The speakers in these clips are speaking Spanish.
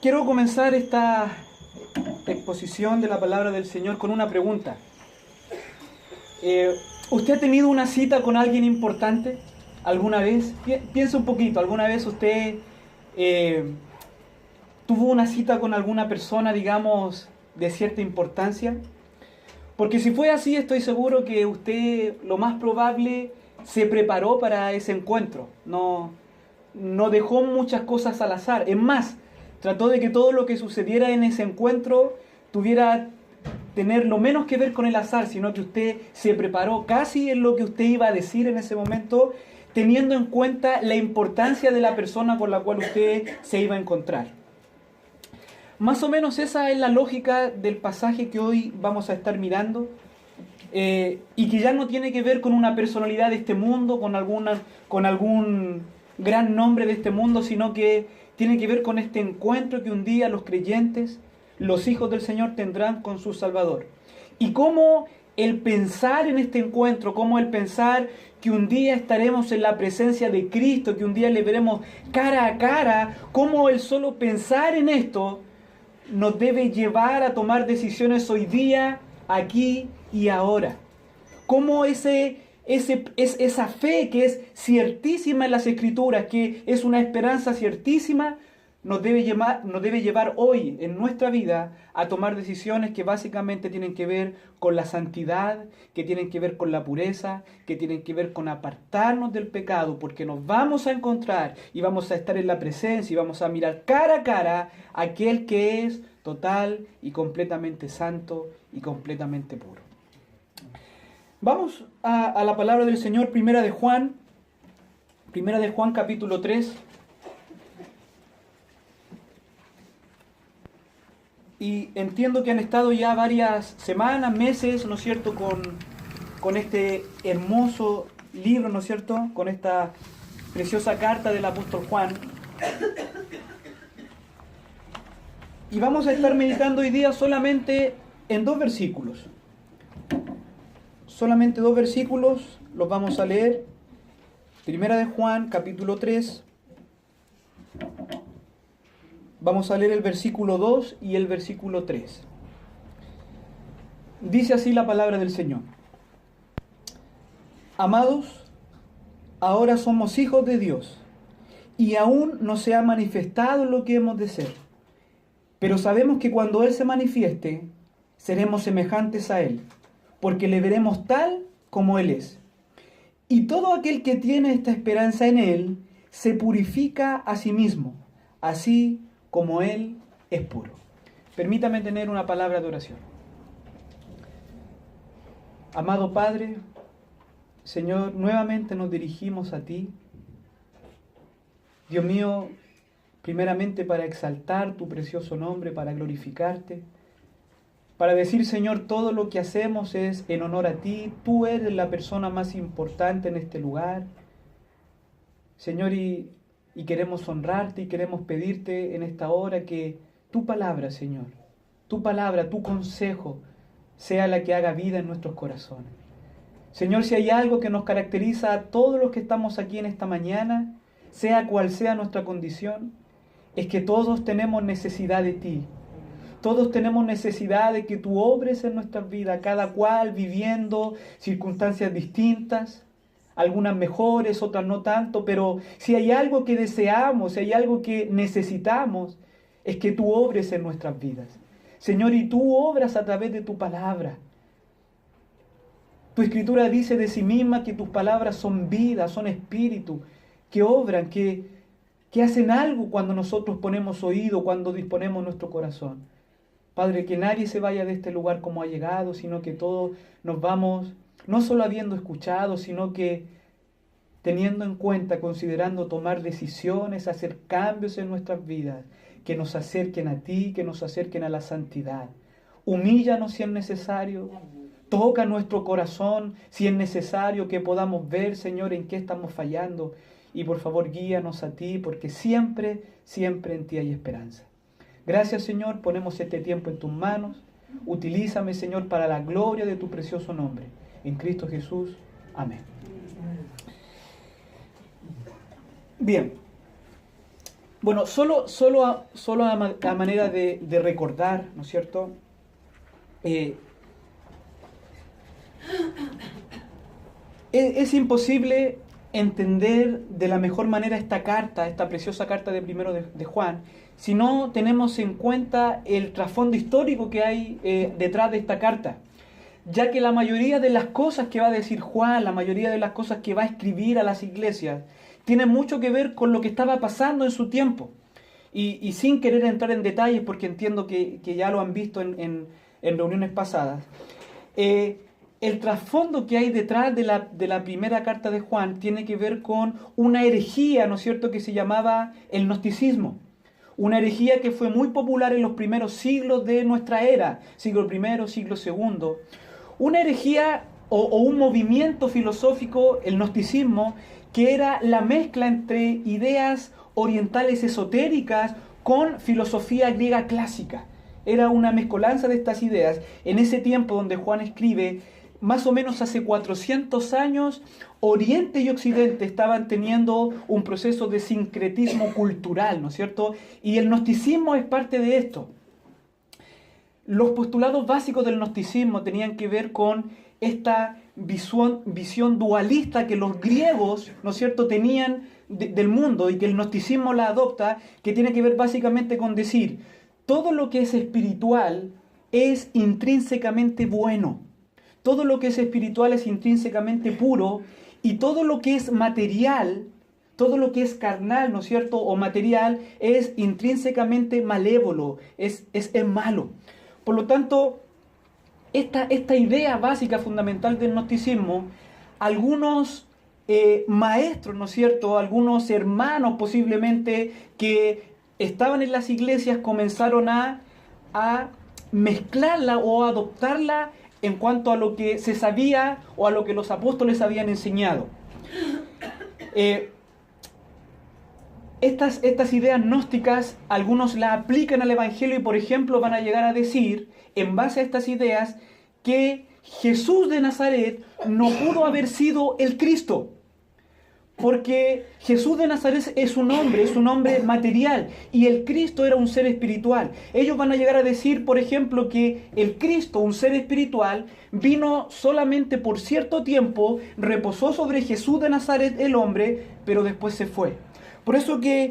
Quiero comenzar esta exposición de la palabra del Señor con una pregunta. ¿Usted ha tenido una cita con alguien importante alguna vez? Piensa un poquito, ¿alguna vez usted tuvo una cita con alguna persona, digamos, de cierta importancia? Porque si fue así, estoy seguro que usted, lo más probable, se preparó para ese encuentro. No dejó muchas cosas al azar. Es más, trató de que todo lo que sucediera en ese encuentro tener lo menos que ver con el azar, sino que usted se preparó casi en lo que usted iba a decir en ese momento, teniendo en cuenta la importancia de la persona con la cual usted se iba a encontrar. Más o menos esa es la lógica del pasaje que hoy vamos a estar mirando, y que ya no tiene que ver con una personalidad de este mundo, con algún gran nombre de este mundo, sino que tiene que ver con este encuentro que un día los creyentes, los hijos del Señor, tendrán con su Salvador. Y cómo el pensar en este encuentro, cómo el pensar que un día estaremos en la presencia de Cristo, que un día le veremos cara a cara, cómo el solo pensar en esto nos debe llevar a tomar decisiones hoy día, aquí y ahora. Cómo esa fe que es ciertísima en las Escrituras, que es una esperanza ciertísima, nos debe llevar hoy en nuestra vida a tomar decisiones que básicamente tienen que ver con la santidad, que tienen que ver con la pureza, que tienen que ver con apartarnos del pecado, porque nos vamos a encontrar y vamos a estar en la presencia y vamos a mirar cara a cara a aquel que es total y completamente santo y completamente puro. Vamos a la palabra del Señor, Primera de Juan capítulo 3. Y entiendo que han estado ya varias semanas, meses, ¿no es cierto?, con este hermoso libro, ¿no es cierto?, con esta preciosa carta del apóstol Juan. Y vamos a estar meditando hoy día solamente en dos versículos. Solamente dos versículos los vamos a leer. Primera de Juan, capítulo 3. Vamos a leer el versículo 2 y el versículo 3. Dice así la palabra del Señor. Amados, ahora somos hijos de Dios, y aún no se ha manifestado lo que hemos de ser. Pero sabemos que cuando Él se manifieste, seremos semejantes a Él, porque le veremos tal como Él es. Y todo aquel que tiene esta esperanza en Él, se purifica a sí mismo, así como Él es puro. Permítame tener una palabra de oración. Amado Padre, Señor, nuevamente nos dirigimos a ti. Dios mío, primeramente para exaltar tu precioso nombre, para glorificarte, para decir, Señor, todo lo que hacemos es en honor a ti. Tú eres la persona más importante en este lugar, Señor, y queremos honrarte y queremos pedirte en esta hora que tu palabra, Señor, tu palabra, tu consejo, sea la que haga vida en nuestros corazones. Señor, si hay algo que nos caracteriza a todos los que estamos aquí en esta mañana, sea cual sea nuestra condición, es que todos tenemos necesidad de ti. Todos tenemos necesidad de que tú obres en nuestras vidas, cada cual viviendo circunstancias distintas, algunas mejores, otras no tanto, pero si hay algo que deseamos, si hay algo que necesitamos, es que tú obres en nuestras vidas. Señor, y tú obras a través de tu palabra. Tu Escritura dice de sí misma que tus palabras son vida, son espíritu, que obran, que hacen algo cuando nosotros ponemos oído, cuando disponemos nuestro corazón. Padre, que nadie se vaya de este lugar como ha llegado, sino que todos nos vamos, no solo habiendo escuchado, sino que teniendo en cuenta, considerando tomar decisiones, hacer cambios en nuestras vidas, que nos acerquen a ti, que nos acerquen a la santidad. Humíllanos si es necesario, toca nuestro corazón si es necesario, que podamos ver, Señor, en qué estamos fallando. Y por favor, guíanos a ti, porque siempre, siempre en ti hay esperanza. Gracias, Señor, ponemos este tiempo en tus manos. Utilízame, Señor, para la gloria de tu precioso nombre. En Cristo Jesús. Amén. Bien. Bueno, solo a manera de recordar, ¿no es cierto? Es imposible entender de la mejor manera esta carta, esta preciosa carta de primero de Juan, si no tenemos en cuenta el trasfondo histórico que hay detrás de esta carta. Ya que la mayoría de las cosas que va a decir Juan, la mayoría de las cosas que va a escribir a las iglesias, tienen mucho que ver con lo que estaba pasando en su tiempo. Y sin querer entrar en detalles, porque entiendo que ya lo han visto en reuniones pasadas, el trasfondo que hay detrás de la primera carta de Juan tiene que ver con una herejía, ¿no es cierto?, que se llamaba el gnosticismo. Una herejía que fue muy popular en los primeros siglos de nuestra era, siglo I, siglo II. Una herejía o un movimiento filosófico, el gnosticismo, que era la mezcla entre ideas orientales esotéricas con filosofía griega clásica. Era una mezcolanza de estas ideas. En ese tiempo donde Juan escribe, más o menos hace 400 años, Oriente y Occidente estaban teniendo un proceso de sincretismo cultural, ¿no es cierto? Y el gnosticismo es parte de esto. Los postulados básicos del gnosticismo tenían que ver con esta visión dualista que los griegos, ¿no es cierto?, tenían del mundo y que el gnosticismo la adopta, que tiene que ver básicamente con decir, todo lo que es espiritual es intrínsecamente bueno. Todo lo que es espiritual es intrínsecamente puro y todo lo que es material, todo lo que es carnal, ¿no es cierto?, o material, es intrínsecamente malévolo, es malo. Por lo tanto, esta idea básica, fundamental del gnosticismo, algunos maestros, ¿no es cierto?, algunos hermanos posiblemente que estaban en las iglesias comenzaron a mezclarla o a adoptarla en cuanto a lo que se sabía o a lo que los apóstoles habían enseñado. Estas ideas gnósticas, algunos las aplican al Evangelio y, por ejemplo, van a llegar a decir, en base a estas ideas, que Jesús de Nazaret no pudo haber sido el Cristo. Porque Jesús de Nazaret es un hombre material, y el Cristo era un ser espiritual. Ellos van a llegar a decir, por ejemplo, que el Cristo, un ser espiritual, vino solamente por cierto tiempo, reposó sobre Jesús de Nazaret, el hombre, pero después se fue. Por eso que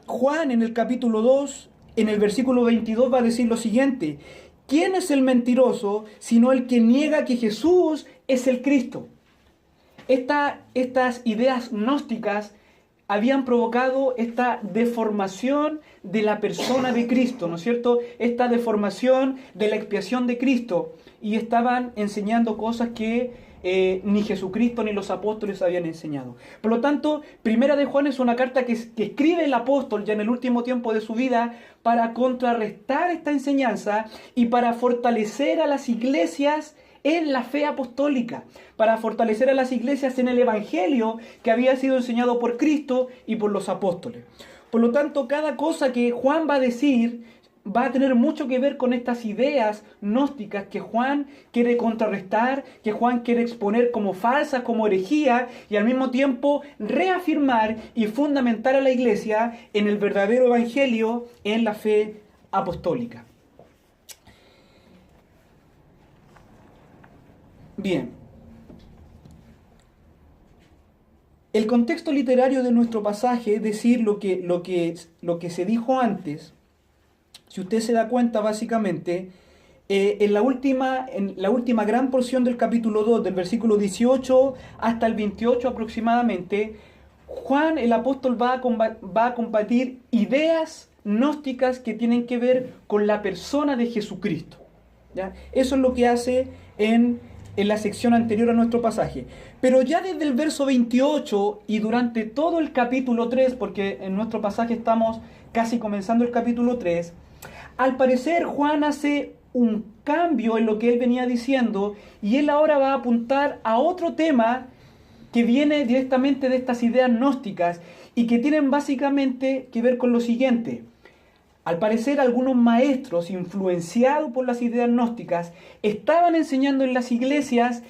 Juan en el capítulo 2, en el versículo 22 va a decir lo siguiente: ¿quién es el mentiroso sino el que niega que Jesús es el Cristo? Estas ideas gnósticas habían provocado esta deformación de la persona de Cristo, ¿no es cierto? Esta deformación de la expiación de Cristo, y estaban enseñando cosas que ni Jesucristo ni los apóstoles habían enseñado. Por lo tanto, Primera de Juan es una carta que escribe el apóstol ya en el último tiempo de su vida para contrarrestar esta enseñanza y para fortalecer a las iglesias en la fe apostólica, para fortalecer a las iglesias en el Evangelio que había sido enseñado por Cristo y por los apóstoles. Por lo tanto, cada cosa que Juan va a decir va a tener mucho que ver con estas ideas gnósticas que Juan quiere contrarrestar, que Juan quiere exponer como falsas, como herejía, y al mismo tiempo reafirmar y fundamentar a la iglesia en el verdadero Evangelio, en la fe apostólica. Bien, el contexto literario de nuestro pasaje, es decir, lo que se dijo antes, si usted se da cuenta básicamente, en la última gran porción del capítulo 2, del versículo 18 hasta el 28 aproximadamente, Juan el apóstol va a combatir ideas gnósticas que tienen que ver con la persona de Jesucristo, ¿ya? Eso es lo que hace en la sección anterior a nuestro pasaje. Pero ya desde el verso 28 y durante todo el capítulo 3, porque en nuestro pasaje estamos casi comenzando el capítulo 3, al parecer Juan hace un cambio en lo que él venía diciendo, y él ahora va a apuntar a otro tema que viene directamente de estas ideas gnósticas y que tienen básicamente que ver con lo siguiente. Al parecer, algunos maestros, influenciados por las ideas gnósticas, estaban enseñando en las iglesias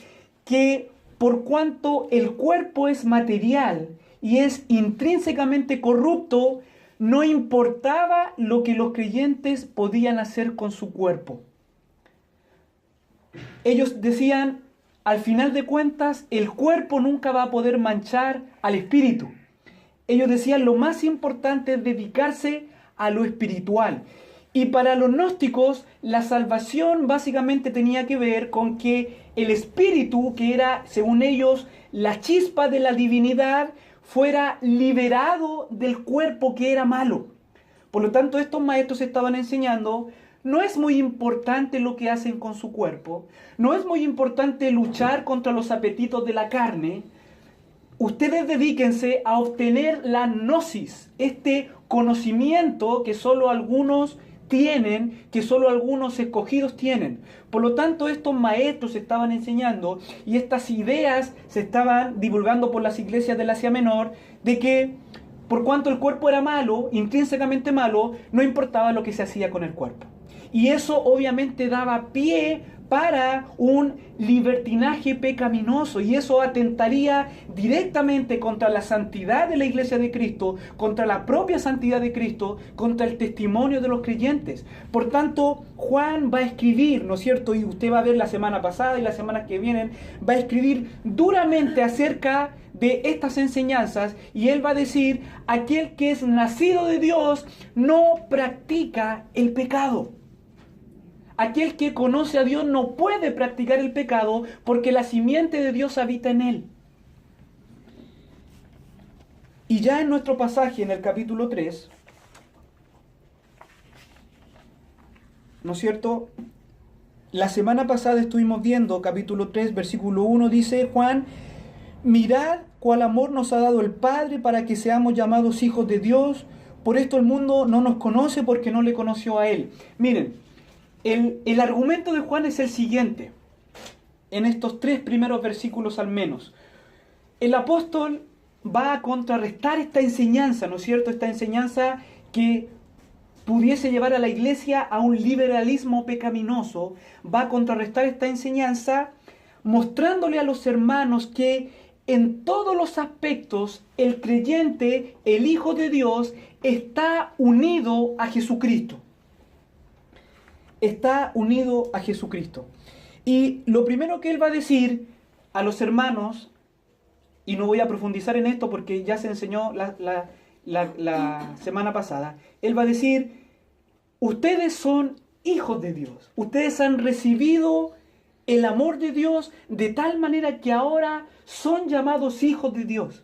que por cuanto el cuerpo es material y es intrínsecamente corrupto, no importaba lo que los creyentes podían hacer con su cuerpo. Ellos decían, al final de cuentas, el cuerpo nunca va a poder manchar al espíritu. Ellos decían, lo más importante es dedicarse a lo espiritual. Y para los gnósticos, la salvación básicamente tenía que ver con que el espíritu, que era, según ellos, la chispa de la divinidad, fuera liberado del cuerpo que era malo. Por lo tanto, estos maestros estaban enseñando, no es muy importante lo que hacen con su cuerpo, no es muy importante luchar contra los apetitos de la carne. Ustedes dedíquense a obtener la gnosis, este conocimiento que solo algunos tienen, que solo algunos escogidos tienen. Por lo tanto, estos maestros estaban enseñando y estas ideas se estaban divulgando por las iglesias del Asia Menor de que por cuanto el cuerpo era malo, intrínsecamente malo, no importaba lo que se hacía con el cuerpo. Y eso obviamente daba pie para un libertinaje pecaminoso, y eso atentaría directamente contra la santidad de la Iglesia de Cristo, contra la propia santidad de Cristo, contra el testimonio de los creyentes. Por tanto, Juan va a escribir, ¿no es cierto? Y usted va a ver la semana pasada y las semanas que vienen, va a escribir duramente acerca de estas enseñanzas, y él va a decir, aquel que es nacido de Dios no practica el pecado. Aquel que conoce a Dios no puede practicar el pecado porque la simiente de Dios habita en él. Y ya en nuestro pasaje, en el capítulo 3, ¿no es cierto? La semana pasada estuvimos viendo, capítulo 3, versículo 1, dice Juan, mirad cuál amor nos ha dado el Padre para que seamos llamados hijos de Dios. Por esto el mundo no nos conoce porque no le conoció a Él. Miren, el argumento de Juan es el siguiente, en estos 3 primeros versículos al menos. El apóstol va a contrarrestar esta enseñanza, ¿no es cierto? Esta enseñanza que pudiese llevar a la iglesia a un liberalismo pecaminoso, va a contrarrestar esta enseñanza mostrándole a los hermanos que en todos los aspectos el creyente, el Hijo de Dios, está unido a Jesucristo. Está unido a Jesucristo. Y lo primero que él va a decir a los hermanos, y no voy a profundizar en esto porque ya se enseñó la semana pasada, él va a decir, ustedes son hijos de Dios, ustedes han recibido el amor de Dios de tal manera que ahora son llamados hijos de Dios.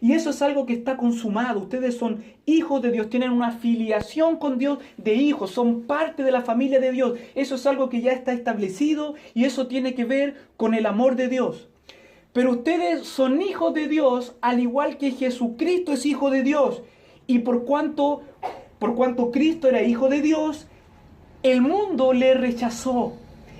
Y eso es algo que está consumado. Ustedes son hijos de Dios, tienen una filiación con Dios de hijos, son parte de la familia de Dios. Eso es algo que ya está establecido y eso tiene que ver con el amor de Dios. Pero ustedes son hijos de Dios al igual que Jesucristo es hijo de Dios. Y por cuanto Cristo era hijo de Dios, el mundo le rechazó.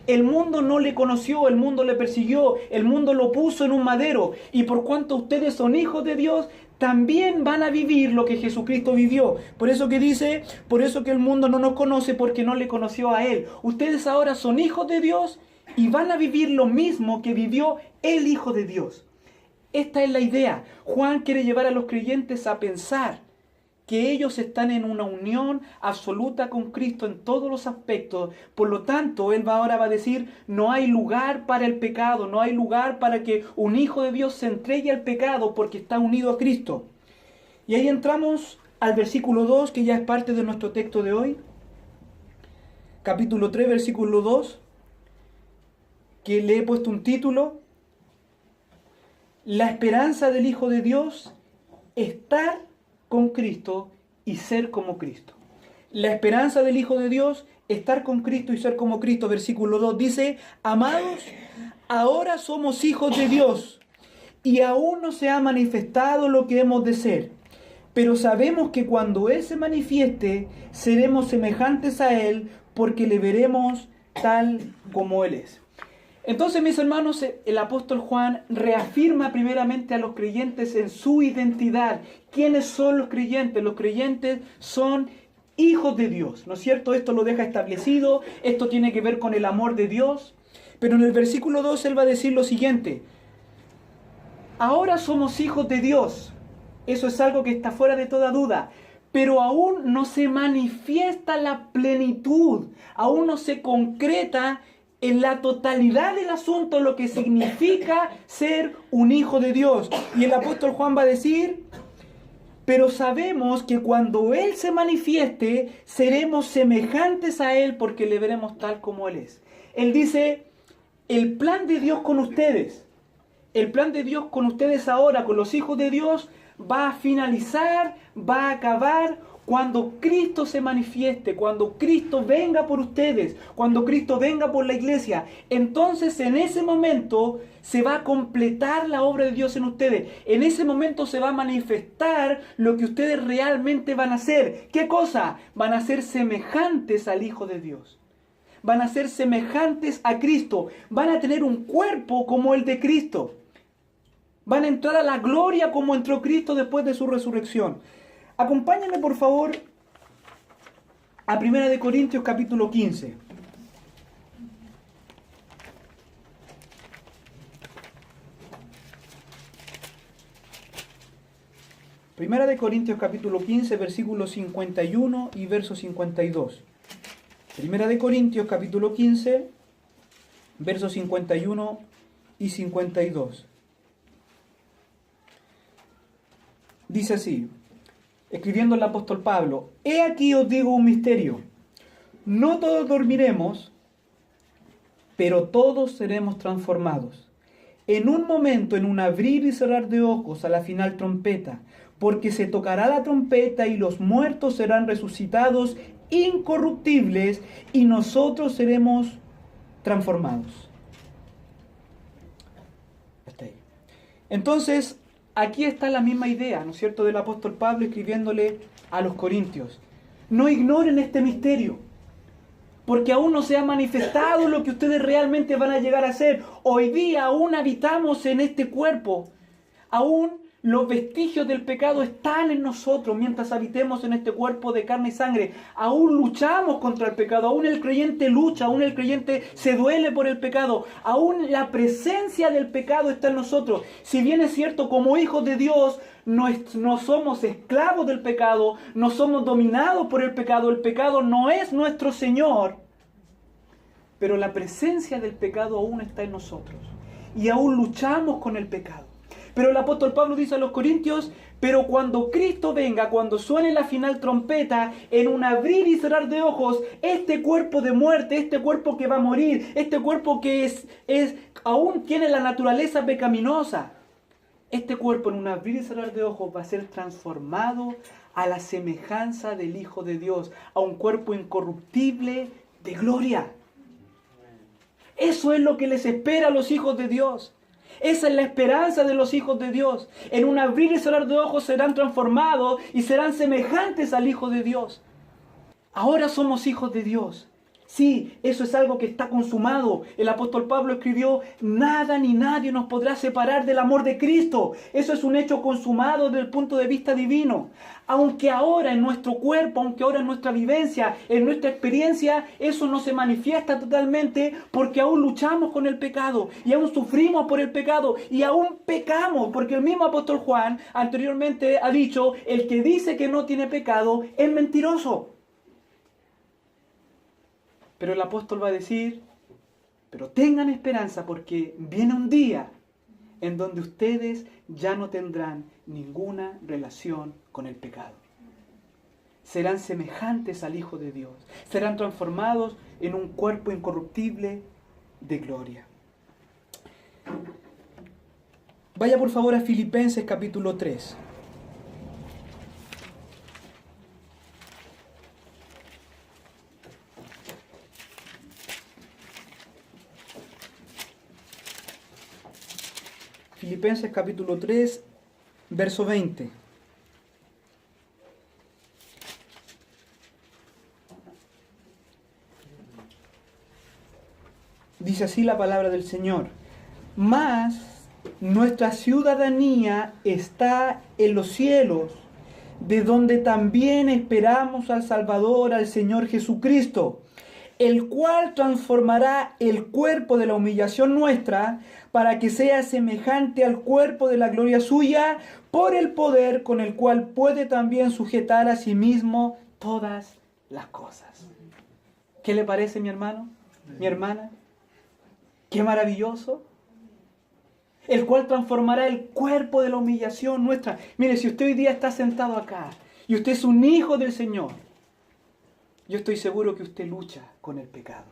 El mundo no le conoció, el mundo le persiguió, el mundo lo puso en un madero. Y por cuanto ustedes son hijos de Dios, también van a vivir lo que Jesucristo vivió. Por eso que dice, por eso que el mundo no nos conoce porque no le conoció a Él. Ustedes ahora son hijos de Dios y van a vivir lo mismo que vivió el Hijo de Dios. Esta es la idea. Juan quiere llevar a los creyentes a pensar que ellos están en una unión absoluta con Cristo en todos los aspectos. Por lo tanto, él ahora va a decir, no hay lugar para el pecado, no hay lugar para que un hijo de Dios se entregue al pecado porque está unido a Cristo. Y ahí entramos al versículo 2, que ya es parte de nuestro texto de hoy. Capítulo 3, versículo 2, que le he puesto un título, la esperanza del Hijo de Dios, estar con Cristo y ser como Cristo. La esperanza del Hijo de Dios, estar con Cristo y ser como Cristo. Versículo 2 dice, amados, ahora somos hijos de Dios y aún no se ha manifestado lo que hemos de ser. Pero sabemos que cuando Él se manifieste, seremos semejantes a Él porque le veremos tal como Él es. Entonces, mis hermanos, el apóstol Juan reafirma primeramente a los creyentes en su identidad. ¿Quiénes son los creyentes? Los creyentes son hijos de Dios, ¿no es cierto? Esto lo deja establecido, esto tiene que ver con el amor de Dios. Pero en el versículo 2 él va a decir lo siguiente, ahora somos hijos de Dios. Eso es algo que está fuera de toda duda. pero aún no se manifiesta la plenitud, aún no se concreta en la totalidad del asunto lo que significa ser un hijo de Dios. Y el apóstol Juan va a decir, pero sabemos que cuando Él se manifieste, seremos semejantes a Él porque le veremos tal como Él es. Él dice, el plan de Dios con ustedes, el plan de Dios con ustedes ahora, con los hijos de Dios, va a finalizar, va a acabar cuando Cristo se manifieste, cuando Cristo venga por ustedes, cuando Cristo venga por la iglesia. Entonces en ese momento se va a completar la obra de Dios en ustedes. En ese momento se va a manifestar lo que ustedes realmente van a hacer. ¿Qué cosa? Van a ser semejantes al Hijo de Dios. Van a ser semejantes a Cristo. Van a tener un cuerpo como el de Cristo. Van a entrar a la gloria como entró Cristo después de su resurrección. Acompáñenme por favor a 1 Corintios capítulo 15. Primera de Corintios capítulo 15, versículos 51 y verso 52. Primera de Corintios capítulo 15, versos 51 y 52. Dice así, escribiendo el apóstol Pablo, he aquí os digo un misterio, no todos dormiremos, pero todos seremos transformados. En un momento, en un abrir y cerrar de ojos, a la final trompeta, porque se tocará la trompeta y los muertos serán resucitados incorruptibles y nosotros seremos transformados. Hasta ahí. Entonces, aquí está la misma idea, ¿no es cierto?, del apóstol Pablo escribiéndole a los corintios. No ignoren este misterio, porque aún no se ha manifestado lo que ustedes realmente van a llegar a ser. Hoy día aún habitamos en este cuerpo, aún los vestigios del pecado están en nosotros mientras habitemos en este cuerpo de carne y sangre. Aún luchamos contra el pecado, aún el creyente lucha, aún el creyente se duele por el pecado, aún la presencia del pecado está en nosotros. Si bien es cierto, como hijos de Dios, no somos esclavos del pecado, no somos dominados por el pecado no es nuestro Señor, pero la presencia del pecado aún está en nosotros y aún luchamos con el pecado. Pero el apóstol Pablo dice a los corintios, pero cuando Cristo venga, cuando suene la final trompeta, en un abrir y cerrar de ojos, este cuerpo de muerte, este cuerpo que va a morir, este cuerpo que aún tiene la naturaleza pecaminosa, este cuerpo en un abrir y cerrar de ojos va a ser transformado a la semejanza del Hijo de Dios, a un cuerpo incorruptible de gloria. Eso es lo que les espera a los hijos de Dios. Esa es la esperanza de los hijos de Dios. En un abrir y cerrar de ojos serán transformados y serán semejantes al Hijo de Dios. Ahora somos hijos de Dios. Sí, eso es algo que está consumado. El apóstol Pablo escribió, nada ni nadie nos podrá separar del amor de Cristo. Eso es un hecho consumado desde el punto de vista divino. Aunque ahora en nuestro cuerpo, aunque ahora en nuestra vivencia, en nuestra experiencia, eso no se manifiesta totalmente porque aún luchamos con el pecado y aún sufrimos por el pecado y aún pecamos, porque el mismo apóstol Juan anteriormente ha dicho, el que dice que no tiene pecado es mentiroso. Pero el apóstol va a decir, pero tengan esperanza porque viene un día en donde ustedes ya no tendrán ninguna relación con el pecado. Serán semejantes al Hijo de Dios. Serán transformados en un cuerpo incorruptible de gloria. Vaya por favor a Filipenses capítulo 3. Filipenses capítulo 3, verso 20. Dice así la palabra del Señor. Mas nuestra ciudadanía está en los cielos, de donde también esperamos al Salvador, al Señor Jesucristo, el cual transformará el cuerpo de la humillación nuestra para que sea semejante al cuerpo de la gloria suya, por el poder con el cual puede también sujetar a sí mismo todas las cosas. ¿Qué le parece, mi hermano? ¿Mi hermana? ¡Qué maravilloso! El cual transformará el cuerpo de la humillación nuestra. Mire, si usted hoy día está sentado acá y usted es un hijo del Señor, yo estoy seguro que usted lucha con el pecado.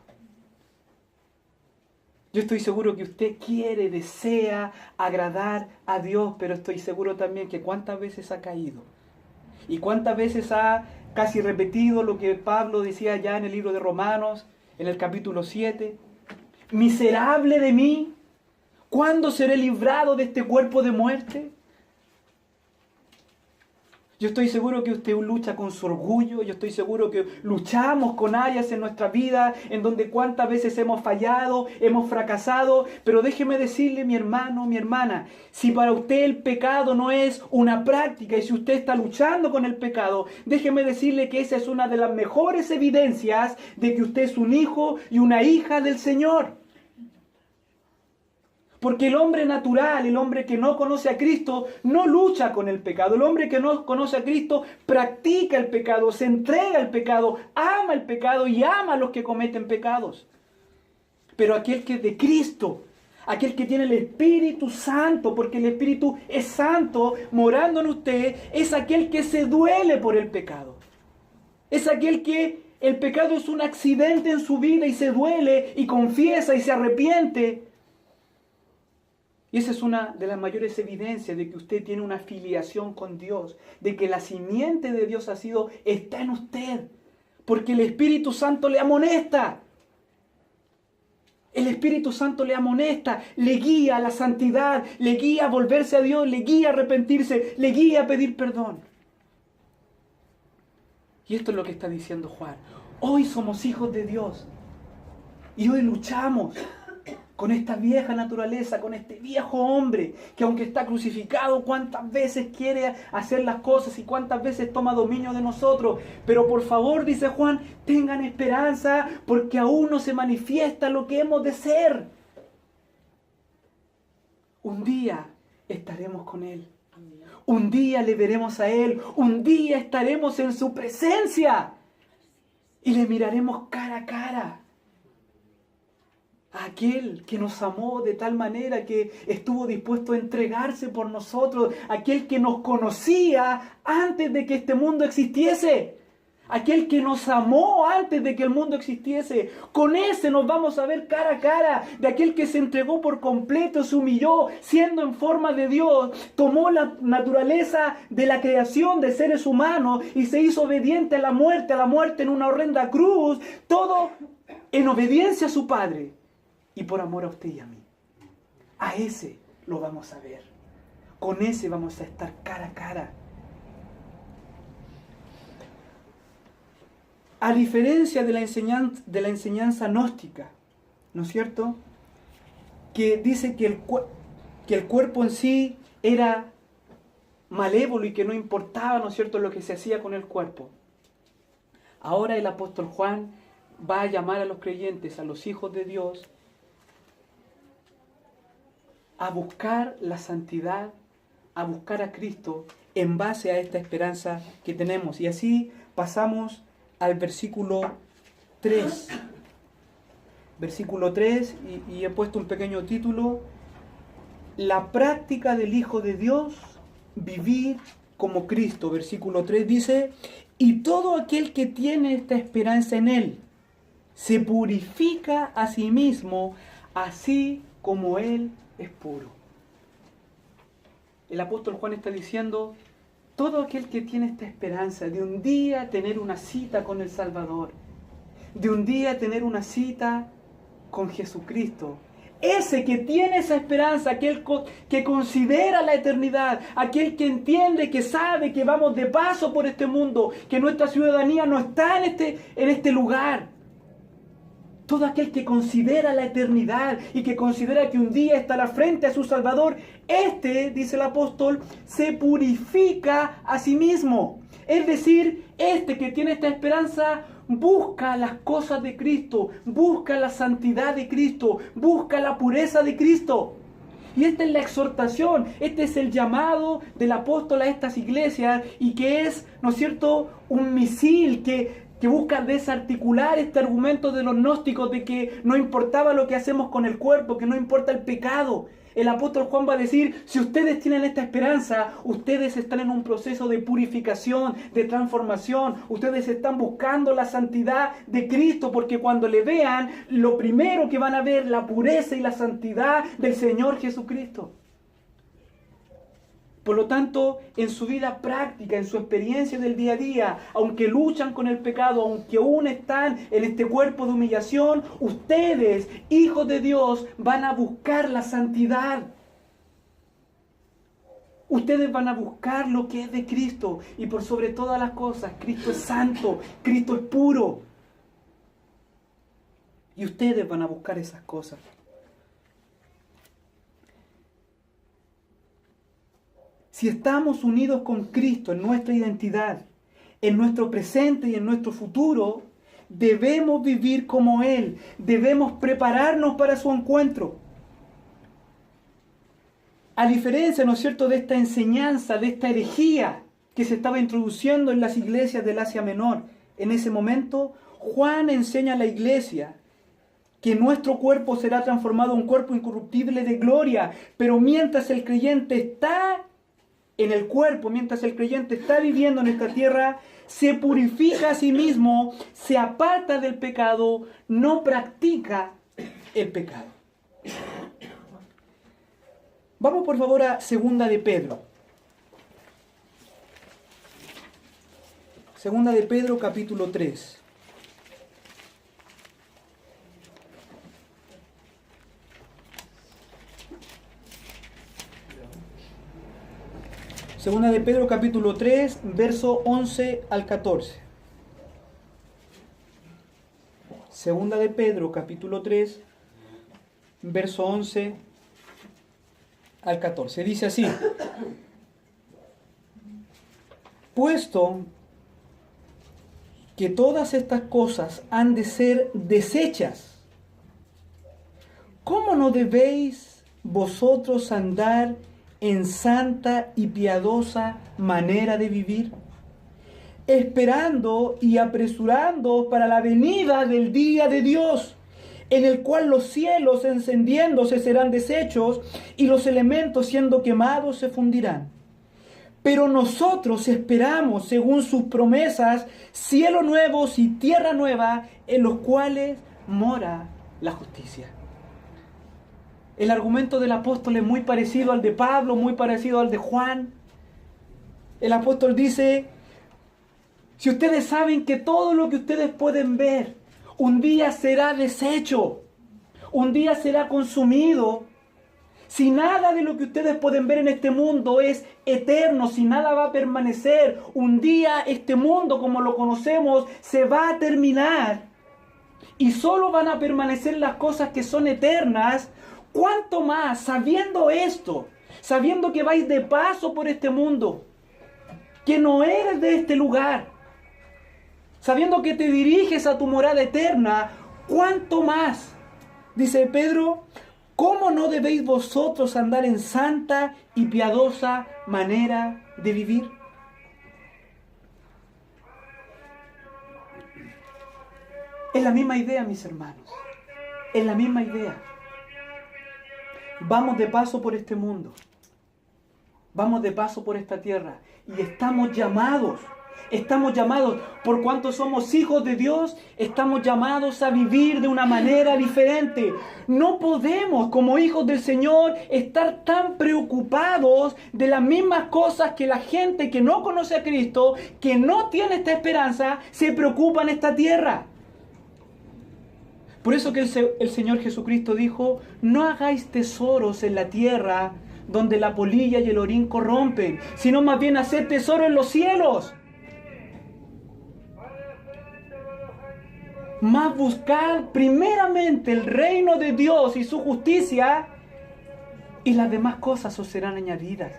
Yo estoy seguro que usted quiere, desea agradar a Dios, pero estoy seguro también que cuántas veces ha caído y cuántas veces ha casi repetido lo que Pablo decía ya en el libro de Romanos, en el capítulo 7. Miserable de mí, ¿cuándo seré librado de este cuerpo de muerte? Yo estoy seguro que usted lucha con su orgullo. Yo estoy seguro que luchamos con áreas en nuestra vida en donde cuántas veces hemos fallado, hemos fracasado. Pero déjeme decirle, mi hermano, mi hermana, si para usted el pecado no es una práctica y si usted está luchando con el pecado, déjeme decirle que esa es una de las mejores evidencias de que usted es un hijo y una hija del Señor. Porque el hombre natural, el hombre que no conoce a Cristo, no lucha con el pecado. El hombre que no conoce a Cristo practica el pecado, se entrega al pecado, ama el pecado y ama a los que cometen pecados. Pero aquel que es de Cristo, aquel que tiene el Espíritu Santo, porque el Espíritu es santo morando en usted, es aquel que se duele por el pecado. Es aquel que el pecado es un accidente en su vida y se duele y confiesa y se arrepiente. Y esa es una de las mayores evidencias de que usted tiene una filiación con Dios, de que la simiente de Dios está en usted, porque el Espíritu Santo le amonesta. El Espíritu Santo le amonesta, le guía a la santidad, le guía a volverse a Dios, le guía a arrepentirse, le guía a pedir perdón. Y esto es lo que está diciendo Juan. Hoy somos hijos de Dios y hoy luchamos con esta vieja naturaleza, con este viejo hombre que aunque está crucificado, cuántas veces quiere hacer las cosas y cuántas veces toma dominio de nosotros. Pero por favor, dice Juan, tengan esperanza porque aún no se manifiesta lo que hemos de ser. Un día estaremos con Él. Un día le veremos a Él. Un día estaremos en su presencia y le miraremos cara a cara. Aquel que nos amó de tal manera que estuvo dispuesto a entregarse por nosotros. Aquel que nos conocía antes de que este mundo existiese. Aquel que nos amó antes de que el mundo existiese. Con ese nos vamos a ver cara a cara. De aquel que se entregó por completo, se humilló, siendo en forma de Dios. Tomó la naturaleza de la creación de seres humanos y se hizo obediente a la muerte en una horrenda cruz. Todo en obediencia a su Padre. Y por amor a usted y a mí. A ese lo vamos a ver. Con ese vamos a estar cara a cara. A diferencia de la enseñanza gnóstica, ¿no es cierto? Que dice que el cuerpo en sí era malévolo y que no importaba, ¿no es cierto?, lo que se hacía con el cuerpo. Ahora el apóstol Juan va a llamar a los creyentes, a los hijos de Dios, a buscar la santidad, a buscar a Cristo en base a esta esperanza que tenemos. Y así pasamos al versículo 3. Versículo 3, y he puesto un pequeño título: la práctica del Hijo de Dios, vivir como Cristo. Versículo 3 dice: y todo aquel que tiene esta esperanza en Él, se purifica a sí mismo, así como Él es puro. El apóstol Juan está diciendo: todo aquel que tiene esta esperanza de un día tener una cita con el Salvador, de un día tener una cita con Jesucristo, ese que tiene esa esperanza, aquel que considera la eternidad, aquel que entiende, que sabe que vamos de paso por este mundo, que nuestra ciudadanía no está en este lugar. Todo aquel que considera la eternidad y que considera que un día estará frente a su Salvador, dice el apóstol, se purifica a sí mismo. Es decir, que tiene esta esperanza busca las cosas de Cristo, busca la santidad de Cristo, busca la pureza de Cristo. Y esta es la exhortación, este es el llamado del apóstol a estas iglesias, y que es, ¿no es cierto?, un misil que busca desarticular este argumento de los gnósticos de que no importaba lo que hacemos con el cuerpo, que no importa el pecado. El apóstol Juan va a decir, si ustedes tienen esta esperanza, ustedes están en un proceso de purificación, de transformación, ustedes están buscando la santidad de Cristo, porque cuando le vean, lo primero que van a ver, la pureza y la santidad del Señor Jesucristo. Por lo tanto, en su vida práctica, en su experiencia del día a día, aunque luchan con el pecado, aunque aún están en este cuerpo de humillación, ustedes, hijos de Dios, van a buscar la santidad. Ustedes van a buscar lo que es de Cristo. Y por sobre todas las cosas, Cristo es santo, Cristo es puro. Y ustedes van a buscar esas cosas. Si estamos unidos con Cristo en nuestra identidad, en nuestro presente y en nuestro futuro, debemos vivir como Él, debemos prepararnos para su encuentro. A diferencia, ¿no es cierto?, de esta enseñanza, de esta herejía que se estaba introduciendo en las iglesias del Asia Menor, en ese momento, Juan enseña a la iglesia que nuestro cuerpo será transformado en un cuerpo incorruptible de gloria, pero mientras el creyente está en el cuerpo, mientras el creyente está viviendo en esta tierra, se purifica a sí mismo, se aparta del pecado, no practica el pecado. Vamos por favor a 2 de Pedro. 2 de Pedro capítulo 3. Segunda de Pedro capítulo 3, verso 11 al 14. Segunda de Pedro capítulo 3, verso 11 al 14. Dice así: puesto que todas estas cosas han de ser deshechas, ¿cómo no debéis vosotros andar en santa y piadosa manera de vivir, esperando y apresurando para la venida del día de Dios, en el cual los cielos encendiéndose serán deshechos y los elementos siendo quemados se fundirán? Pero nosotros esperamos, según sus promesas, cielos nuevos y tierra nueva, en los cuales mora la justicia. El argumento del apóstol es muy parecido al de Pablo, muy parecido al de Juan. El apóstol dice, si ustedes saben que todo lo que ustedes pueden ver, un día será deshecho, un día será consumido, si nada de lo que ustedes pueden ver en este mundo es eterno, si nada va a permanecer, un día este mundo como lo conocemos se va a terminar y solo van a permanecer las cosas que son eternas. ¿Cuánto más, sabiendo esto, sabiendo que vais de paso por este mundo, que no eres de este lugar, sabiendo que te diriges a tu morada eterna, cuánto más, dice Pedro, ¿cómo no debéis vosotros andar en santa y piadosa manera de vivir? Es la misma idea, mis hermanos, es la misma idea. Vamos de paso por este mundo, vamos de paso por esta tierra y estamos llamados, por cuanto somos hijos de Dios, estamos llamados a vivir de una manera diferente. No podemos, como hijos del Señor, estar tan preocupados de las mismas cosas que la gente que no conoce a Cristo, que no tiene esta esperanza, se preocupa en esta tierra. Por eso que el Señor Jesucristo dijo, no hagáis tesoros en la tierra donde la polilla y el orín corrompen, sino más bien haced tesoro en los cielos. Mas buscad primeramente el reino de Dios y su justicia, y las demás cosas os serán añadidas.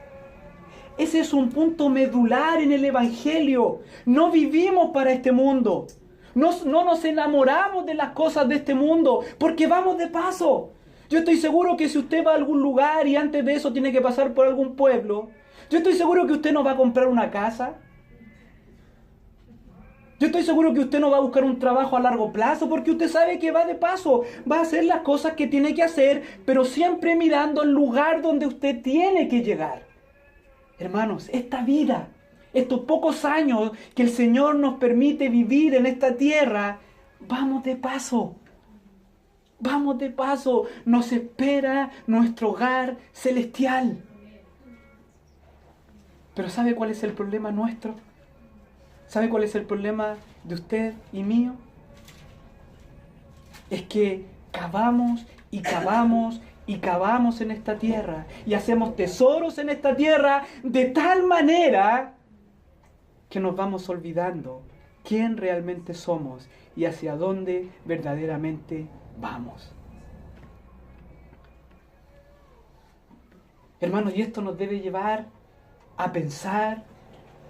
Ese es un punto medular en el Evangelio. No vivimos para este mundo. No nos enamoramos de las cosas de este mundo porque vamos de paso. Yo estoy seguro que si usted va a algún lugar y antes de eso tiene que pasar por algún pueblo, yo estoy seguro que usted no va a comprar una casa. Yo estoy seguro que usted no va a buscar un trabajo a largo plazo porque usted sabe que va de paso. Va a hacer las cosas que tiene que hacer, pero siempre mirando el lugar donde usted tiene que llegar. Hermanos, esta vida, estos pocos años que el Señor nos permite vivir en esta tierra, vamos de paso. Vamos de paso. Nos espera nuestro hogar celestial. Pero ¿sabe cuál es el problema nuestro? ¿Sabe cuál es el problema de usted y mío? Es que cavamos y cavamos y cavamos en esta tierra y hacemos tesoros en esta tierra de tal manera que nos vamos olvidando quién realmente somos y hacia dónde verdaderamente vamos. Hermanos, y esto nos debe llevar a pensar,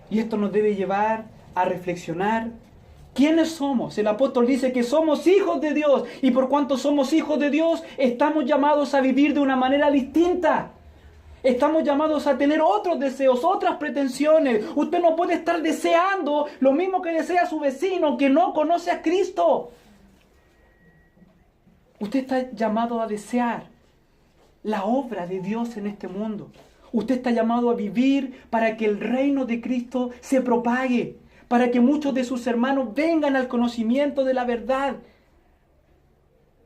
y esto nos debe llevar a reflexionar. ¿Quiénes somos? El apóstol dice que somos hijos de Dios, y por cuanto somos hijos de Dios, estamos llamados a vivir de una manera distinta. Estamos llamados a tener otros deseos, otras pretensiones. Usted no puede estar deseando lo mismo que desea su vecino que no conoce a Cristo. Usted está llamado a desear la obra de Dios en este mundo. Usted está llamado a vivir para que el reino de Cristo se propague, para que muchos de sus hermanos vengan al conocimiento de la verdad.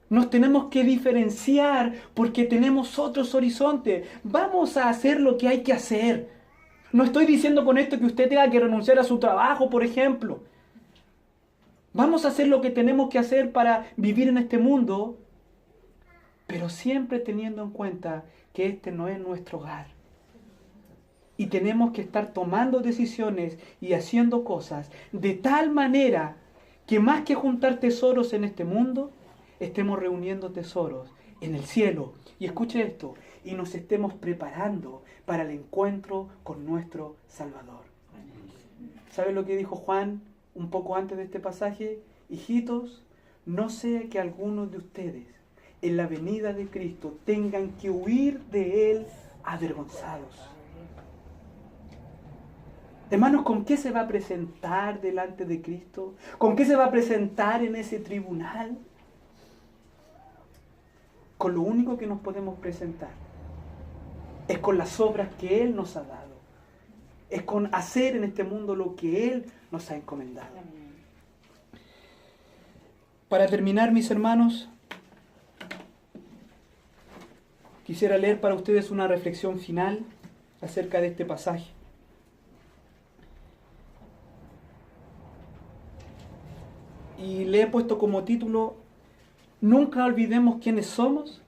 Nos tenemos que diferenciar porque tenemos otros horizontes. Vamos a hacer lo que hay que hacer. No estoy diciendo con esto que usted tenga que renunciar a su trabajo, por ejemplo. Vamos a hacer lo que tenemos que hacer para vivir en este mundo, pero siempre teniendo en cuenta que este no es nuestro hogar. Y tenemos que estar tomando decisiones y haciendo cosas de tal manera que más que juntar tesoros en este mundo, estemos reuniendo tesoros en el cielo. Y escuche esto, y nos estemos preparando para el encuentro con nuestro Salvador. ¿Sabe lo que dijo Juan un poco antes de este pasaje? Hijitos, no sea que algunos de ustedes en la venida de Cristo tengan que huir de Él avergonzados. Hermanos, ¿con qué se va a presentar delante de Cristo? ¿Con qué se va a presentar en ese tribunal? Con lo único que nos podemos presentar es con las obras que Él nos ha dado. Es con hacer en este mundo lo que Él nos ha encomendado. Para terminar, mis hermanos, quisiera leer para ustedes una reflexión final acerca de este pasaje. Y le he puesto como título: Nunca olvidemos quiénes somos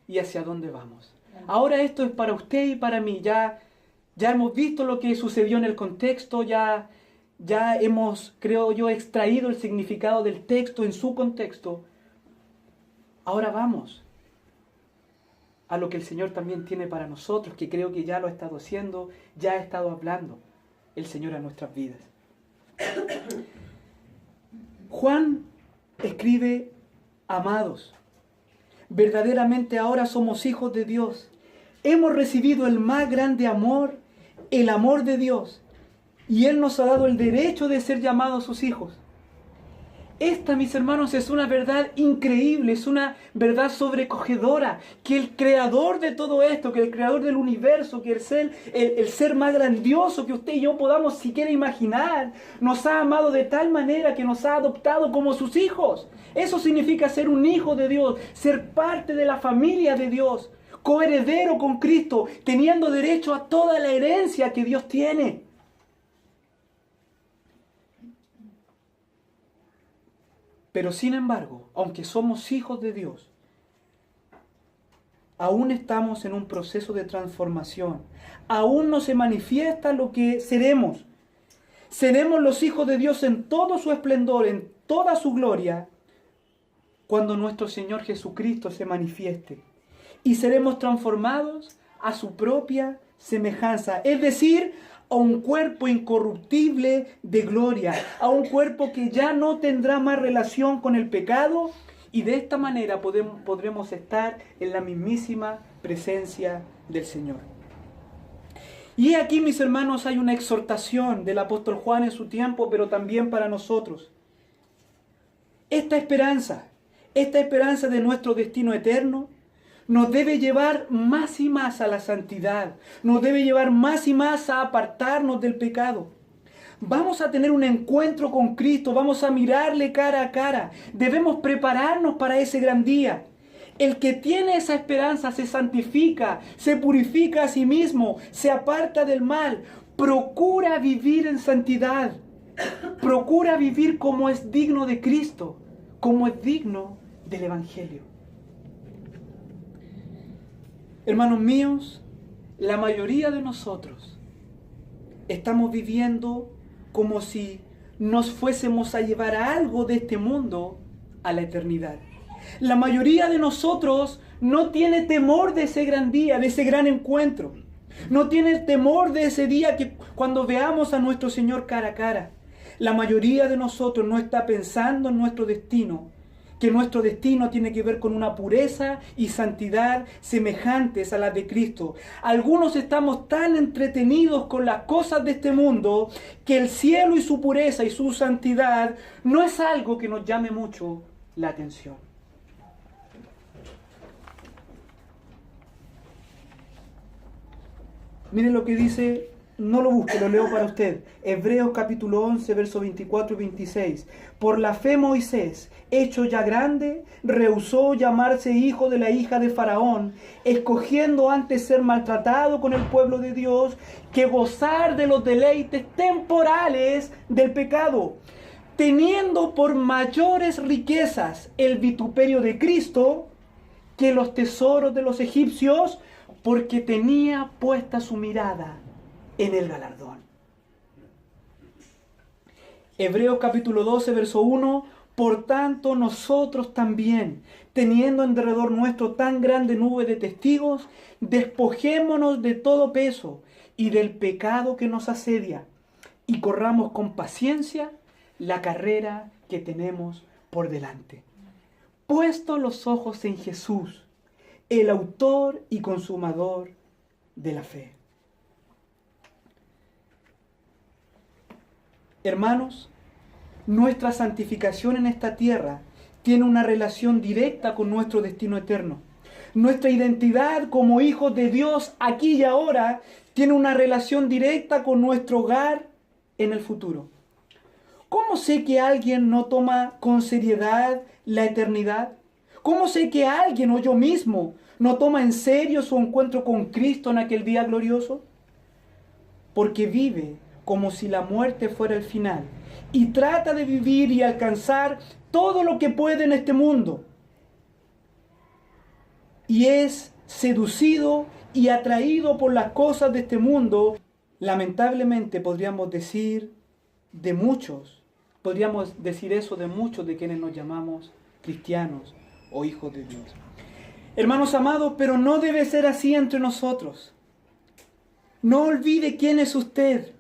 y hacia dónde vamos. Ahora esto es para usted y para mí. Ya hemos visto lo que sucedió en el contexto, ya hemos, creo yo, extraído el significado del texto en su contexto. Ahora vamos a lo que el Señor también tiene para nosotros, que creo que ya lo ha estado haciendo, ya ha estado hablando el Señor a nuestras vidas. Juan escribe: amados, verdaderamente ahora somos hijos de Dios. Hemos recibido el más grande amor, el amor de Dios, y Él nos ha dado el derecho de ser llamados sus hijos. Esta, mis hermanos, es una verdad increíble, es una verdad sobrecogedora, que el creador de todo esto, que el creador del universo, que el ser más grandioso que usted y yo podamos siquiera imaginar, nos ha amado de tal manera que nos ha adoptado como sus hijos. Eso significa ser un hijo de Dios, ser parte de la familia de Dios, coheredero con Cristo, teniendo derecho a toda la herencia que Dios tiene. Pero sin embargo, aunque somos hijos de Dios, aún estamos en un proceso de transformación. Aún no se manifiesta lo que seremos. Seremos los hijos de Dios en todo su esplendor, en toda su gloria, cuando nuestro Señor Jesucristo se manifieste. Y seremos transformados a su propia semejanza, es decir, a un cuerpo incorruptible de gloria, a un cuerpo que ya no tendrá más relación con el pecado, y de esta manera podremos estar en la mismísima presencia del Señor. Y aquí, mis hermanos, hay una exhortación del apóstol Juan en su tiempo, pero también para nosotros. Esta esperanza de nuestro destino eterno, nos debe llevar más y más a la santidad, nos debe llevar más y más a apartarnos del pecado. Vamos a tener un encuentro con Cristo, vamos a mirarle cara a cara, debemos prepararnos para ese gran día. El que tiene esa esperanza se santifica, se purifica a sí mismo, se aparta del mal, procura vivir en santidad, procura vivir como es digno de Cristo, como es digno del Evangelio. Hermanos míos, la mayoría de nosotros estamos viviendo como si nos fuésemos a llevar algo de este mundo a la eternidad. La mayoría de nosotros no tiene temor de ese gran día, de ese gran encuentro. No tiene temor de ese día que cuando veamos a nuestro Señor cara a cara. La mayoría de nosotros no está pensando en nuestro destino, que nuestro destino tiene que ver con una pureza y santidad semejantes a las de Cristo. Algunos estamos tan entretenidos con las cosas de este mundo que el cielo y su pureza y su santidad no es algo que nos llame mucho la atención. Miren lo que dice, no lo busque, lo leo para usted. Hebreos capítulo 11, versos 24 y 26. Por la fe Moisés, hecho ya grande, rehusó llamarse hijo de la hija de Faraón, escogiendo antes ser maltratado con el pueblo de Dios que gozar de los deleites temporales del pecado, teniendo por mayores riquezas el vituperio de Cristo que los tesoros de los egipcios, porque tenía puesta su mirada en el galardón. Hebreos capítulo 12, verso 1. Por tanto, nosotros también, teniendo en derredor nuestro tan grande nube de testigos, despojémonos de todo peso y del pecado que nos asedia, y corramos con paciencia la carrera que tenemos por delante. Puesto los ojos en Jesús, el autor y consumador de la fe. Hermanos, nuestra santificación en esta tierra tiene una relación directa con nuestro destino eterno. Nuestra identidad como hijos de Dios aquí y ahora tiene una relación directa con nuestro hogar en el futuro. ¿Cómo sé que alguien no toma con seriedad la eternidad? ¿Cómo sé que alguien o yo mismo no toma en serio su encuentro con Cristo en aquel día glorioso? Porque vive como si la muerte fuera el final y trata de vivir y alcanzar todo lo que puede en este mundo. Y es seducido y atraído por las cosas de este mundo. Lamentablemente podríamos decir eso de muchos de quienes nos llamamos cristianos o hijos de Dios. Hermanos amados, pero no debe ser así entre nosotros. No olvide quién es usted.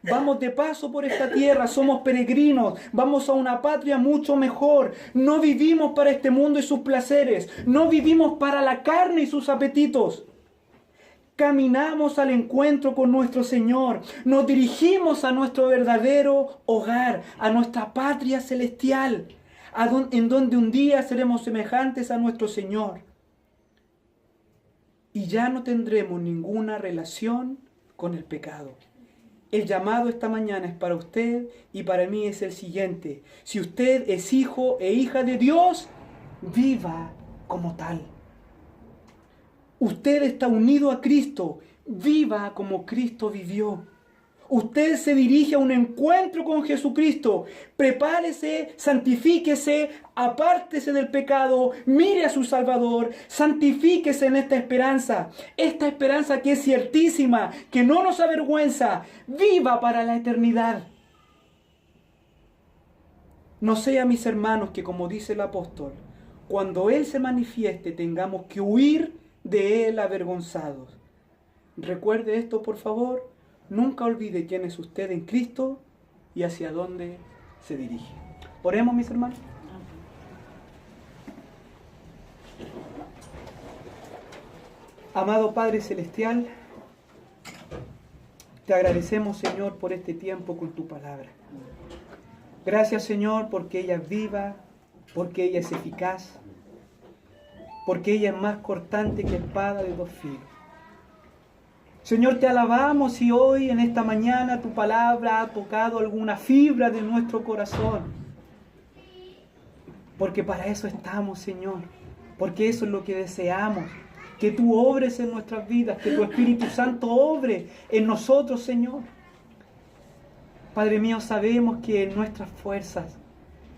Vamos de paso por esta tierra, somos peregrinos, vamos a una patria mucho mejor. No vivimos para este mundo y sus placeres, no vivimos para la carne y sus apetitos. Caminamos al encuentro con nuestro Señor, nos dirigimos a nuestro verdadero hogar, a nuestra patria celestial, en donde un día seremos semejantes a nuestro Señor. Y ya no tendremos ninguna relación con el pecado. El llamado esta mañana es para usted y para mí es el siguiente. Si usted es hijo e hija de Dios, viva como tal. Usted está unido a Cristo, viva como Cristo vivió. Usted se dirige a un encuentro con Jesucristo. Prepárese, santifíquese, apártese del pecado, mire a su Salvador, santifíquese en esta esperanza que es ciertísima, que no nos avergüenza, viva para la eternidad. No sea, mis hermanos, que como dice el apóstol, cuando Él se manifieste tengamos que huir de Él avergonzados. Recuerde esto, por favor. nunca olvide quién es usted en Cristo y hacia dónde se dirige. Oremos, mis hermanos. Amado Padre Celestial, te agradecemos, Señor, por este tiempo con tu palabra. Gracias, Señor, porque ella es viva, porque ella es eficaz, porque ella es más cortante que espada de dos filos. Señor, te alabamos y hoy, en esta mañana, tu palabra ha tocado alguna fibra de nuestro corazón. Porque para eso estamos, Señor. Porque eso es lo que deseamos. Que tú obres en nuestras vidas, que tu Espíritu Santo obre en nosotros, Señor. Padre mío, sabemos que en nuestras fuerzas,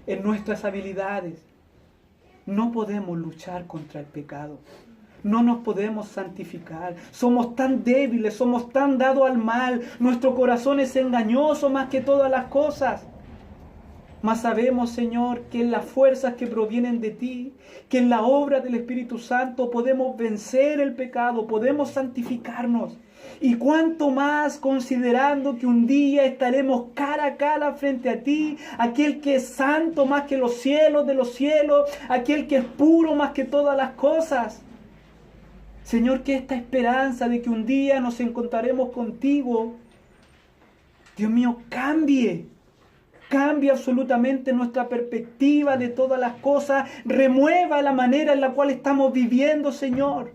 en nuestras habilidades, no podemos luchar contra el pecado. No nos podemos santificar. Somos tan débiles, somos tan dados al mal. Nuestro corazón es engañoso más que todas las cosas. Mas sabemos, Señor, que en las fuerzas que provienen de ti, que en la obra del Espíritu Santo podemos vencer el pecado, podemos santificarnos. Y cuánto más considerando que un día estaremos cara a cara frente a ti, aquel que es santo más que los cielos de los cielos, aquel que es puro más que todas las cosas. Señor, que esta esperanza de que un día nos encontraremos contigo, Dios mío, cambie absolutamente nuestra perspectiva de todas las cosas, remueva la manera en la cual estamos viviendo, Señor.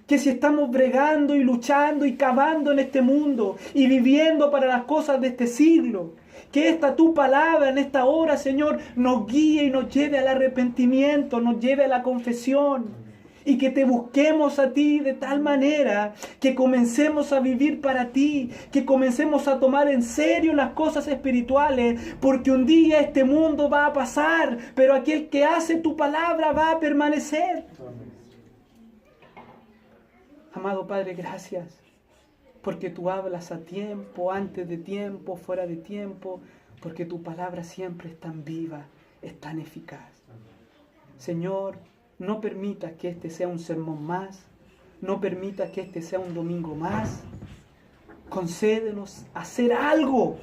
Que si estamos bregando y luchando y cavando en este mundo y viviendo para las cosas de este siglo, que esta tu palabra en esta hora, Señor, nos guíe y nos lleve al arrepentimiento, nos lleve a la confesión. Y que te busquemos a ti de tal manera que comencemos a vivir para ti, que comencemos a tomar en serio las cosas espirituales, porque un día este mundo va a pasar, pero aquel que hace tu palabra va a permanecer. Amado Padre, gracias, porque tú hablas a tiempo, antes de tiempo, fuera de tiempo, porque tu palabra siempre es tan viva, es tan eficaz. Señor, no permitas que este sea un sermón más, no permitas que este sea un domingo más. Concédenos hacer algo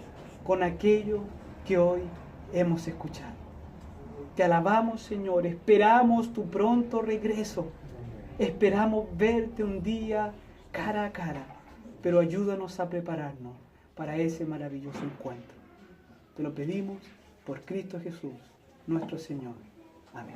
con aquello que hoy hemos escuchado. Te alabamos, Señor, esperamos tu pronto regreso. Esperamos verte un día cara a cara, pero ayúdanos a prepararnos para ese maravilloso encuentro. Te lo pedimos por Cristo Jesús, nuestro Señor. Amén.